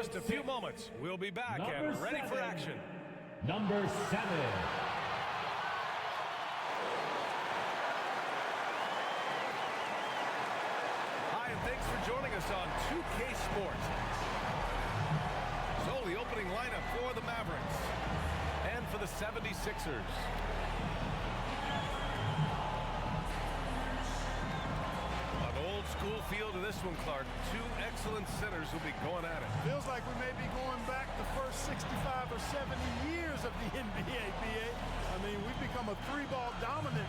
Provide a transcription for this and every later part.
just a few moments. We'll be back and ready for action. Number 7. Hi, and thanks for joining us on 2K Sports. So, the opening lineup for the Mavericks and for the 76ers. School feel to this one, Clark. Two excellent centers will be going at it. Feels like we may be going back the first 65 or 70 years of the NBA, BA. I mean, we've become a three-ball dominant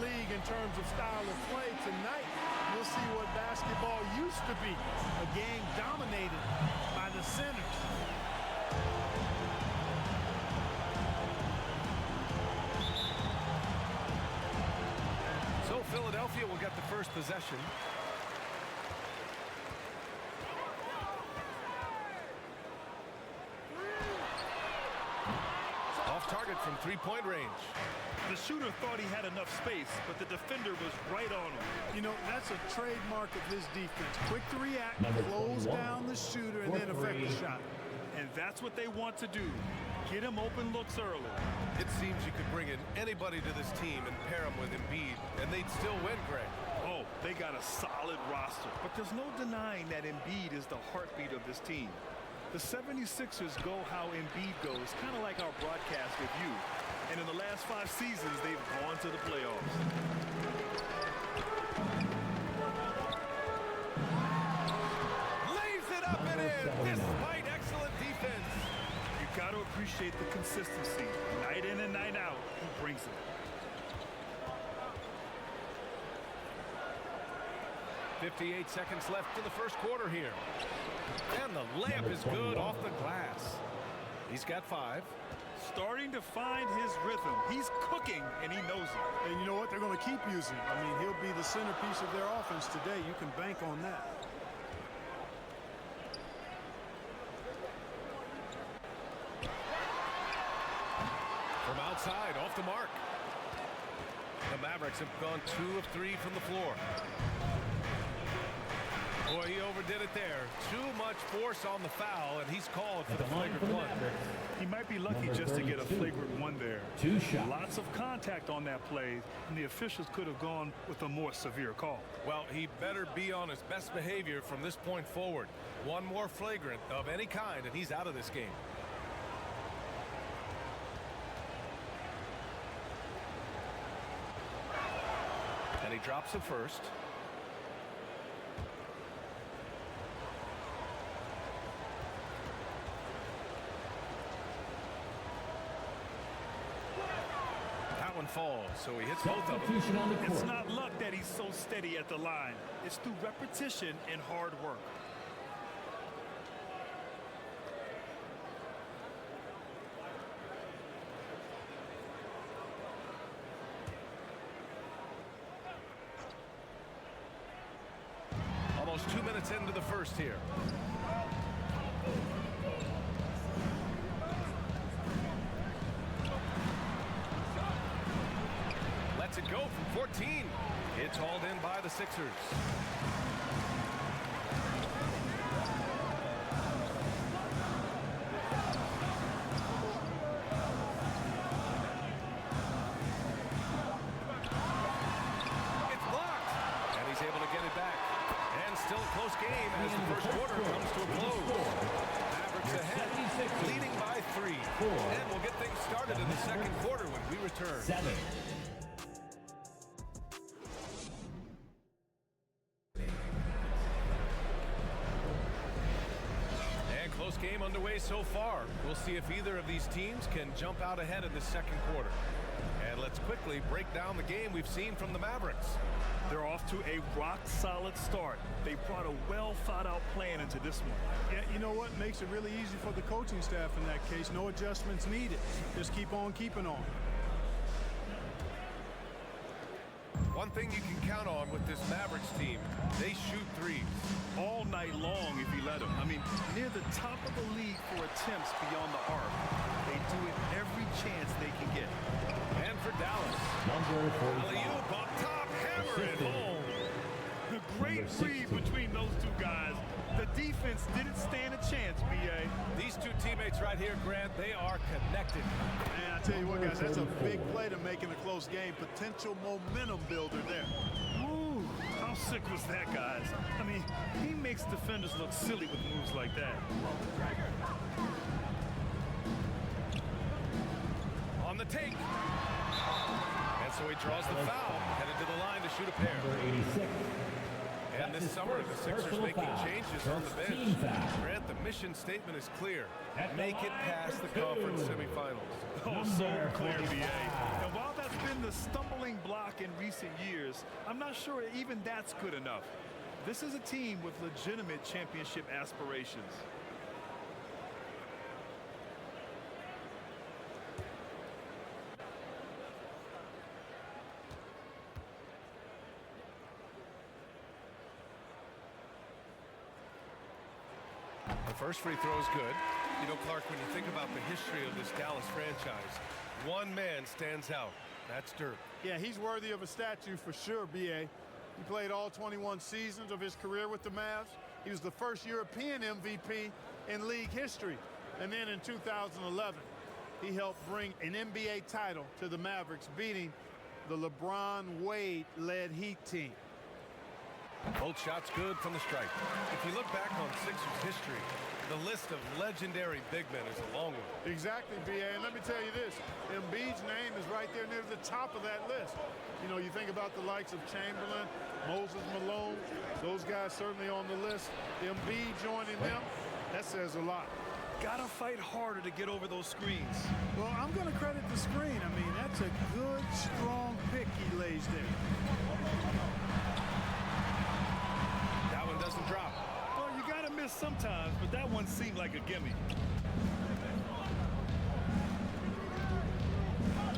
league in terms of style of play. Tonight, you'll see what basketball used to be, a game dominated by the centers. So Philadelphia will get the first possession. Target from three-point range. The shooter thought he had enough space, but the defender was right on him. You know, that's a trademark of this defense. Quick to react, close down the shooter, and then affect the shot. And that's what they want to do. Get him open looks early. It seems you could bring in anybody to this team and pair them with Embiid, and they'd still win, Greg. Oh, they got a solid roster. But there's no denying that Embiid is the heartbeat of this team. The 76ers go how Embiid goes, kind of like our broadcast with you. And in the last 5 seasons, they've gone to the playoffs. Lays it up and in, despite excellent defense. You got to appreciate the consistency. Night in and night out, he brings it. 58 seconds left in the first quarter here. And the layup is good off the glass. He's got 5. Starting to find his rhythm. He's cooking, and he knows it. And you know what? They're going to keep using him. I mean, he'll be the centerpiece of their offense today. You can bank on that. From outside, off the mark. The Mavericks have gone 2 of 3 from the floor. Boy, he overdid it there. Too much force on the foul, and he's called for the flagrant one. He might be lucky just to get a flagrant one there. 2 shots. Lots of contact on that play, and the officials could have gone with a more severe call. Well, he better be on his best behavior from this point forward. One more flagrant of any kind, and he's out of this game. And he drops the first. One falls, so he hits both of them. It's not luck that he's so steady at the line. It's through repetition and hard work. Almost 2 minutes into the first here. Lets it go from 14. It's hauled in by the Sixers. It's blocked. And he's able to get it back. And still a close game as the first quarter comes to a close. Mavericks ahead, leading by 3. And we'll get things started in the second quarter when we return. 7. Close game underway so far. We'll see if either of these teams can jump out ahead in the second quarter. And let's quickly break down the game we've seen from the Mavericks. They're off to a rock-solid start. They brought a well-thought-out plan into this one. Yeah, you know what? Makes it really easy for the coaching staff in that case. No adjustments needed. Just keep on keeping on. One thing you can count on with this Mavericks team, they shoot threes. All night long if you let them. I mean, near the top of the league for attempts beyond the arc. They do it every chance they can get. And for Dallas. Number 45. Alley-oop up top, hammer it home. The great read between those two guys. The defense didn't stand a chance, B.A. teammates right here, Grant. They are connected. Man, I tell you what, guys, that's a big play to make in a close game. Potential momentum builder there. Ooh, how sick was that, guys? I mean, he makes defenders look silly with moves like that. On the take. And so he draws the foul, headed to the line to shoot a pair. Number 86. And this summer, the Sixers making changes on the bench. Grant, the mission statement is clear. Make it past the conference semifinals. Oh, so clear, BA. And while that's been the stumbling block in recent years, I'm not sure even that's good enough. This is a team with legitimate championship aspirations. The first free throw is good. You know, Clark, when you think about the history of this Dallas franchise, one man stands out. That's Dirk. Yeah, he's worthy of a statue for sure, B.A. He played all 21 seasons of his career with the Mavs. He was the first European MVP in league history. And then in 2011, he helped bring an NBA title to the Mavericks, beating the LeBron Wade-led Heat team. Both shots good from the stripe. If you look back on Sixers history, the list of legendary big men is a long one. Exactly, B.A. And let me tell you this, Embiid's name is right there near the top of that list. You know, you think about the likes of Chamberlain, Moses Malone, those guys certainly on the list. Embiid joining them, that says a lot. Gotta fight harder to get over those screens. Well, I'm going to credit the screen. I mean, that's a good, strong pick he lays there. That one doesn't drop. Well, you gotta miss sometimes, but that one seemed like a gimme.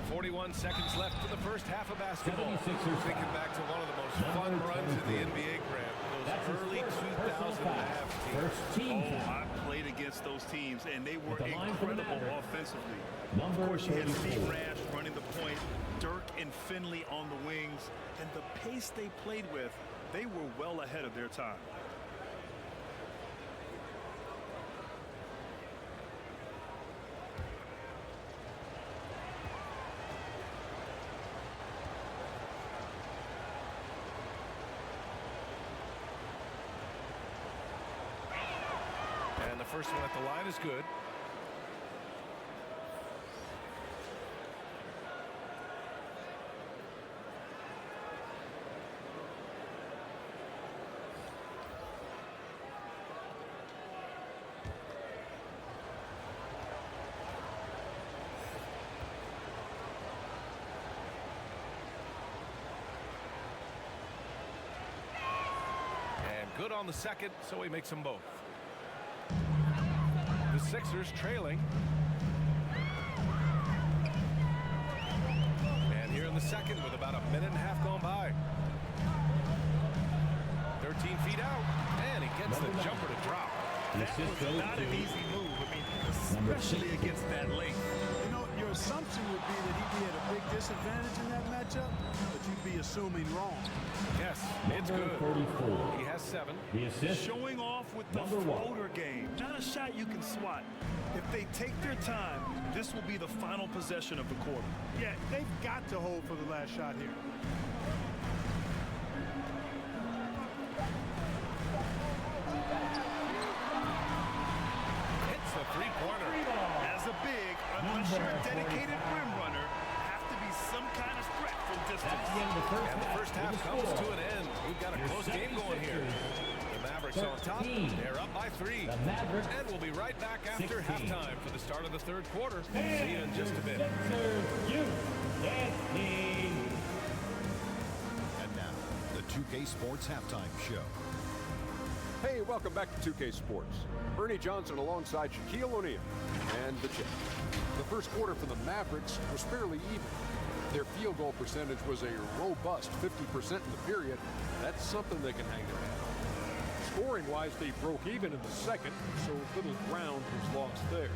41 seconds left to the first half of basketball. 76ers Thinking back to one of the most fun runs in the NBA, Grant. Those early 2000 Mavs teams. Oh, I played against those teams, and they were incredible offensively. Of Number course, you had 34. Steve Nash running the point, Dirk and Finley on the wings, and the pace they played with, they were well ahead of their time. And the first one at the line is good. Good on the second, so he makes them both. The Sixers trailing. And here in the second with about a minute and a half gone by. 13 feet out, and he gets the jumper to drop. That was not an easy move. I mean, especially against that length. You know, your assumption would be that he'd be at a big disadvantage in that matchup, but you'd be assuming wrong. Yes, it's good. 34. He has 7. The assist. Showing off with the floater game. Not a shot you can swat. If they take their time, this will be the final possession of the quarter. Yeah, they've got to hold for the last shot here. Hits the three-pointer. As a big, unless you're a dedicated rim runner, have to be some kind of threat from distance. And the first half comes to an end. We've got a close game going here. The Mavericks on top. They're up by 3. And we'll be right back after halftime for the start of the third quarter. See you in just a bit. And now, the 2K Sports Halftime Show. Hey, welcome back to 2K Sports. Ernie Johnson alongside Shaquille O'Neal and the Chick. The first quarter for the Mavericks was fairly even. Their field goal percentage was a robust 50% in the period. That's something they can hang their hat on. Scoring-wise, they broke even in the second, so little ground was lost there.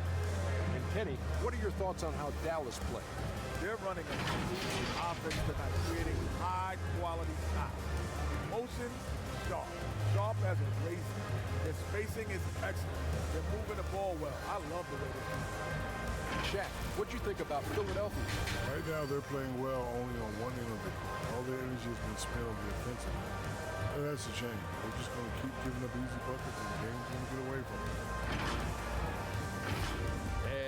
And Kenny, what are your thoughts on how Dallas played? They're running a offense tonight, creating high-quality shots. Motion, sharp. Sharp as a razor. Their spacing is excellent. They're moving the ball well. I love the way they do it. Shaq, what'd you think about Philadelphia? Right now, they're playing well only on one end of the court. All their energy has been spent on the offensive end. And that's a shame. They're just going to keep giving up easy buckets, and the game's going to get away from them.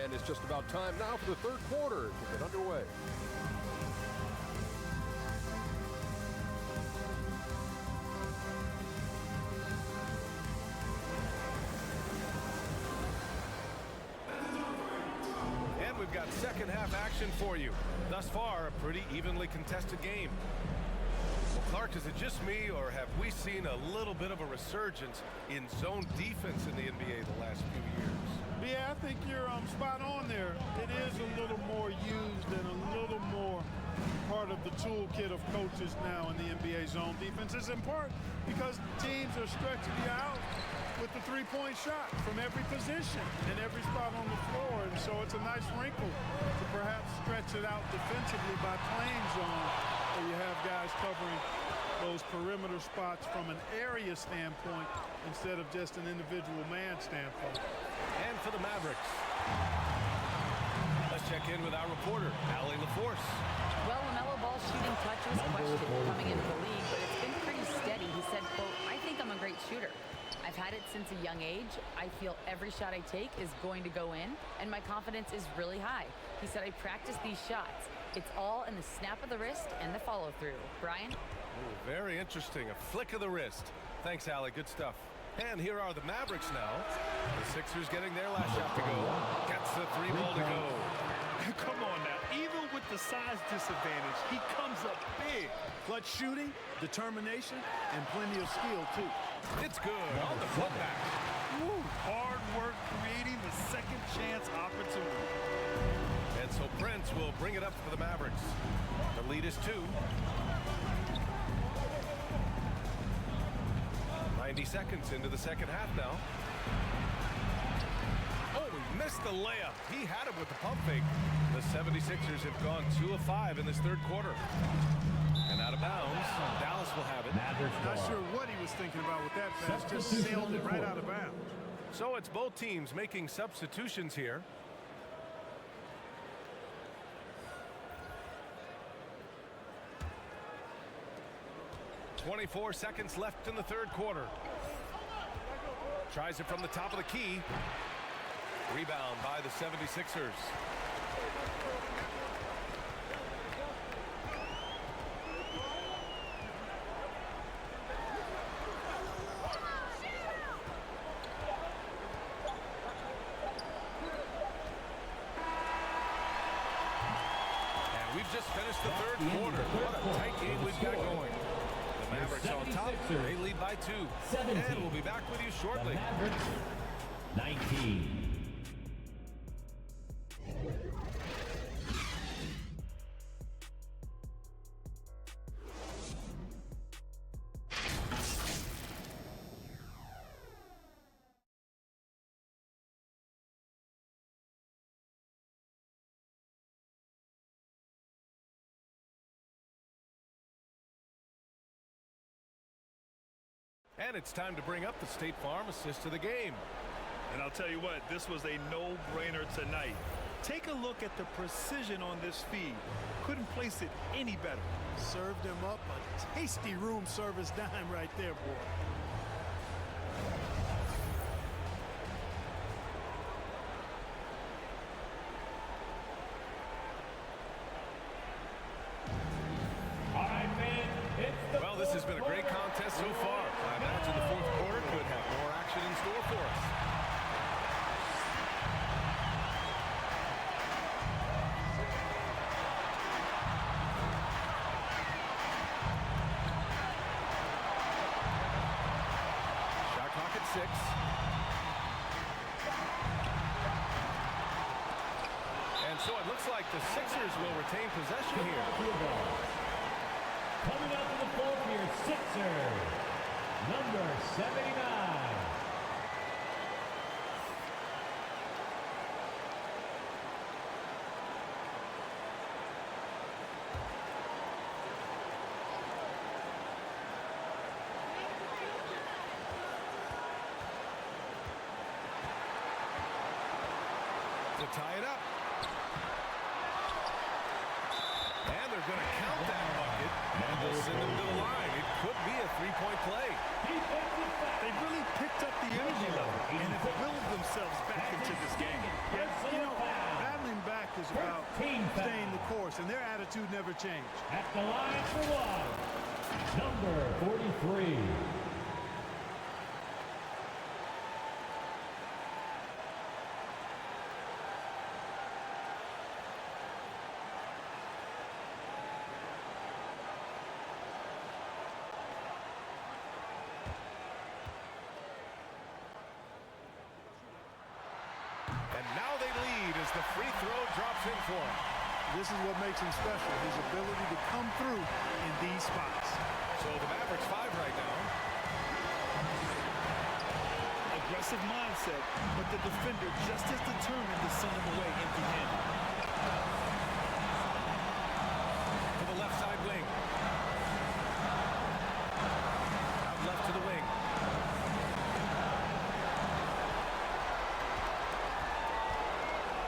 And it's just about time now for the third quarter to get underway. And we've got second half action for you. Thus far, a pretty evenly contested game. Well, Clark, is it just me, or have we seen a little bit of a resurgence in zone defense in the NBA the last few years? Yeah, I think you're spot on there. It is a little more used and a little more part of the toolkit of coaches now in the NBA zone defense. It's in part because teams are stretching you out with the three-point shot from every position and every spot on the floor. And so it's a nice wrinkle to perhaps stretch it out defensively by playing zone, where you have guys covering those perimeter spots from an area standpoint instead of just an individual man standpoint. And for the Mavericks, let's check in with our reporter, Allie LaForce. Well, LaMelo Ball's shooting touch was questioned coming into the league, but it's been pretty steady. He said, quote, "I think I'm a great shooter. I've had it since a young age. I feel every shot I take is going to go in, and my confidence is really high." He said, "I practice these shots. It's all in the snap of the wrist and the follow-through." Brian? Ooh, very interesting. A flick of the wrist. Thanks, Allie. Good stuff. And here are the Mavericks now. The Sixers getting their last shot to go. Gets the three ball to go. Come on now. Even with the size disadvantage, he comes up big. Clutch shooting, determination, and plenty of skill, too. It's good on the putback. Woo, hard work creating the second chance opportunity. And so Prince will bring it up for the Mavericks. The lead is 2. 90 seconds into the second half now. Oh, he missed the layup. He had it with the pump fake. The 76ers have gone 2 of 5 in this third quarter. And out of bounds, Dallas will have it. Not sure what he was thinking about with that pass. Just sailed it right out of bounds. So it's both teams making substitutions here. .24 seconds left in the third quarter. Tries it from the top of the key. Rebound by the 76ers. And we've just finished the third quarter. What a tight game we've got going. The Mavericks on top. They lead by 2. And we'll be back with you shortly. Mavericks, 19. And it's time to bring up the State Farm assist to the game. And I'll tell you what, this was a no-brainer tonight. Take a look at the precision on this feed. Couldn't place it any better. Served him up a tasty room service dime right there, boy. Well, this has been a great contest so far. I imagine the fourth quarter could have more action in store for us. Shot clock at 6. And so it looks like the Sixers will retain possession here. Coming out to the floor for your Sixers, number 79. to tie it up. And they're going to count that bucket, and they'll send him to the line. It could be a three-point play. They really picked up the energy level and have willed themselves back into this game. Yeah, you know, battling back is about staying the course, and their attitude never changed. At the line for one, number 43. And now they lead as the free throw drops in for him. This is what makes him special, his ability to come through in these spots. So the Mavericks 5 right now. Aggressive mindset, but the defender just as determined to send him away empty-handed. To the left side wing. Out left to the wing.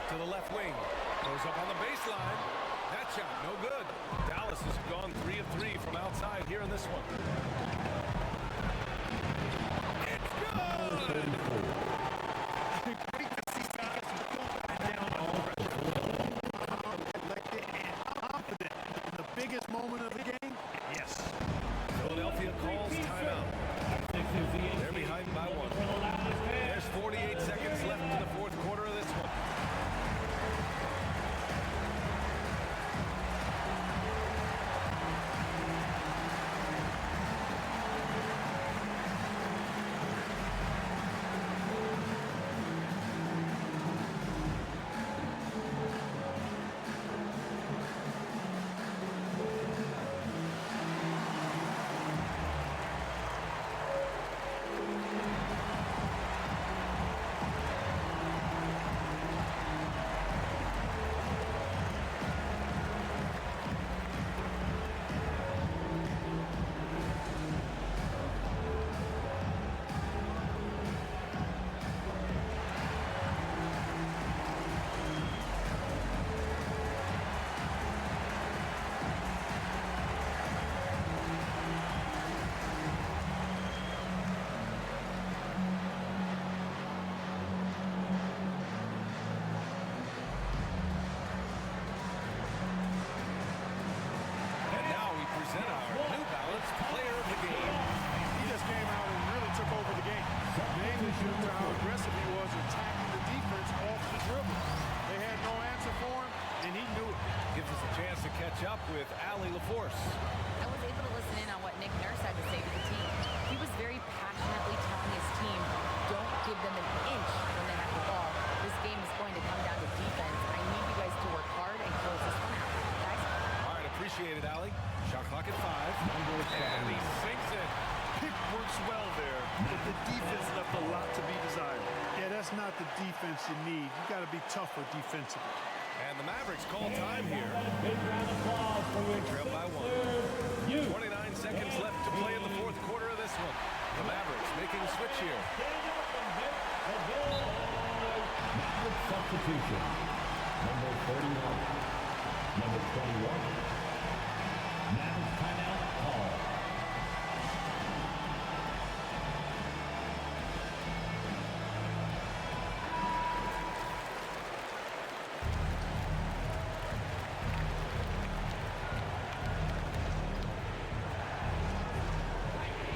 To the left wing. Goes up on the baseline. That shot, no good. Dallas has gone 3 of 3 from outside here in this one. It's good! Great to see guys who don't back down on pressure. And confident In the biggest moment of the game, yes. Philadelphia calls timeout. They're behind by 1. There's 48 seconds left in the fourth quarter of this one. Up with Allie LaForce. I was able to listen in on what Nick Nurse had to say to the team. He was very passionately telling his team, don't give them an inch when they have the ball. This game is going to come down to defense. I need you guys to work hard and close this one out. Guys? All right, appreciate it, Allie. Shot clock at 5. And he sinks it. Pick works well there, but the defense left a lot to be desired. yeah, that's not the defense you need. You got to be tougher defensively. And the Mavericks call time here. Big round of applause for your Trail by 1. 29 seconds left to play in the fourth quarter of this one. The Mavericks making a switch here. Maverick substitution. Number 31. Number 21. Maverick timeout call.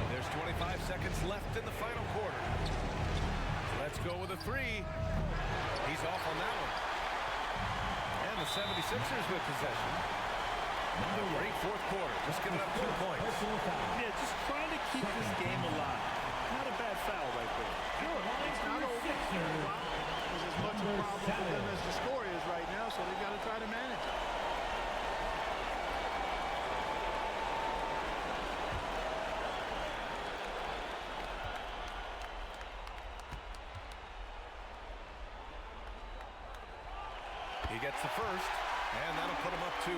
There's 25 seconds left in the final quarter. Let's go with a 3. He's off on that one. And the 76ers with possession. A great fourth quarter. Just giving up 2 points. Yeah, just trying to keep this game alive. Not a bad foul right there. It's not over. There's as much a problem for them as the score is right now, so they got to try to manage it. He gets the first, and that'll put him up 2.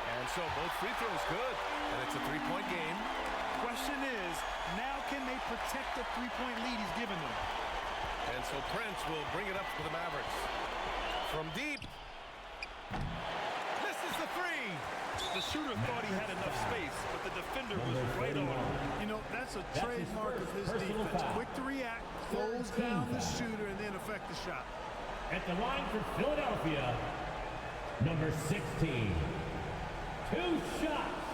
And so both free throws good, and it's a 3-point game. question is, now can they protect the three-point lead he's given them? And so Prince will bring it up for the Mavericks. From deep. Misses the three. The shooter thought he had enough space, but the defender was right on him. You know, that's a trademark of his defense. Quick to react, close down the shooter, and then affect the shot. At the line for Philadelphia, number 16. 2 shots.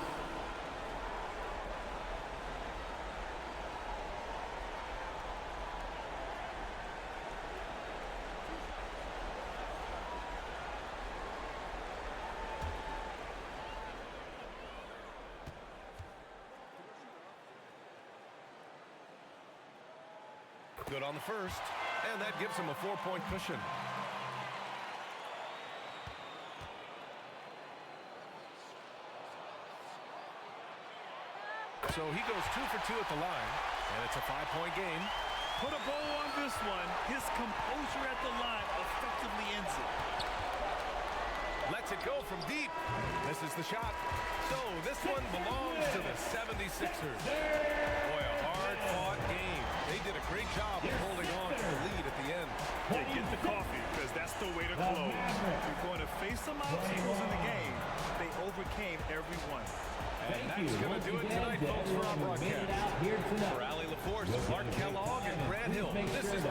Good on the first, and that gives him a 4-point cushion. So he goes 2 for 2 at the line, and it's a 5-point game. Put a bow on this one. His composure at the line effectively ends it. Lets it go from deep. Misses the shot. So this one belongs to the 76ers. Boy, a hard-fought game. They did a great job of holding on to the lead at the end. Yeah, get the coffee, because that's the way to close. You're going to face some obstacles in the game. They overcame every one. And that's going to do it tonight, folks, for our broadcast. For Allie LaForce, Clark Kellogg, and Grant Hill, this is